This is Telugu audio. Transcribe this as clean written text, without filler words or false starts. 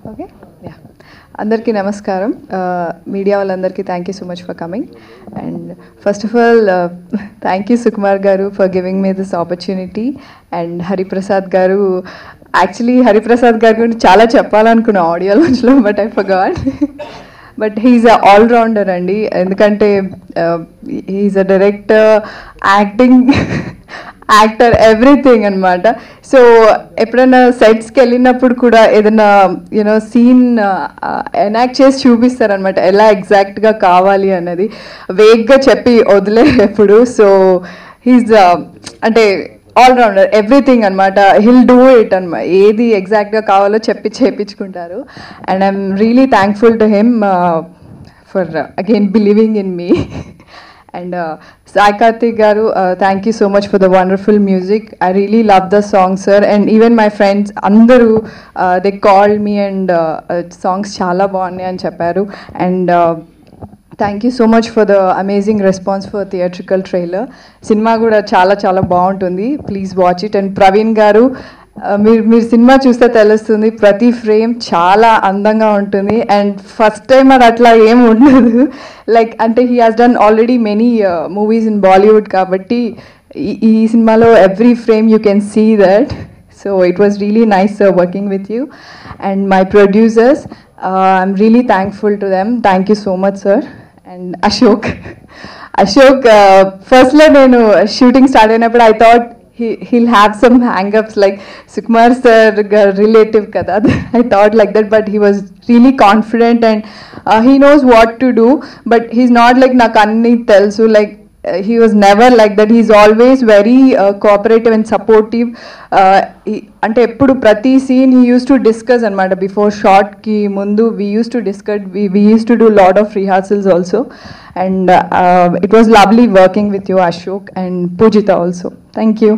Okay? Yeah. Andarki namaskaram. Media వాళ్ళందరికీ thank you so much for coming. And first of all, thank you Sukumar garu for giving me this opportunity. And Hari Prasad garu, actually Hari Prasad garu గురించి చాలా చెప్పాలనుకున్నా ఆడియో లాంచ్లో, but I forgot. But he's a allrounder అండి, ఎందుకంటే he's a director, actor, everything అనమాట. సో ఎప్పుడైనా సెట్స్కి వెళ్ళినప్పుడు కూడా ఏదైనా యూనో సీన్ ఎనాక్ట్ చేసి చూపిస్తారనమాట, ఎలా ఎగ్జాక్ట్గా కావాలి అన్నది వేగ్గా చెప్పి వదిలేరు ఎప్పుడు. సో హీస్ అంటే ఆల్రౌండర్, ఎవ్రీథింగ్ అనమాట. హిల్ డూ ఇట్ అనమాట, ఏది ఎగ్జాక్ట్గా కావాలో చెప్పి చేయించుకుంటారు. And I'm really thankful to him for again believing in me. And Sai Karthik garu, thank you so much for the wonderful music. I really love the song, sir. And even my friends, andaru, they called me and songs chala baagunnai ani chepparu. And thank you so much for the amazing response for theatrical trailer. Cinema kuda chala baaguntundi. Please watch it. And Praveen garu, మీరు సినిమా చూస్తే తెలుస్తుంది, ప్రతి ఫ్రేమ్ చాలా అందంగా ఉంటుంది. అండ్ ఫస్ట్ టైం అది అట్లా ఏం ఉండదు, లైక్ అంటే he has done already many movies in Bollywood, కాబట్టి ఈ సినిమాలో every frame you can see that. So it was really nice working with you. And my producers, I'm really thankful to them. Thank you so much sir. And Ashok, ఫస్ట్లో నేను షూటింగ్ స్టార్ట్ అయినప్పుడు I thought he'll have some hang-ups like Sukumar sir relative kada. I thought like that, but he was really confident and he knows what to do, but he's not like నాకు అన్ని తెలుసు, like he was never like that. He's always very cooperative and supportive. అంటే ఎప్పుడు ప్రతి scene he used to discuss అనమాట, బిఫోర్ షార్ట్ కి ముందు we used to discuss, we used to do lot of rehearsals also. And it was lovely working with you Ashok and Pujita also. Thank you.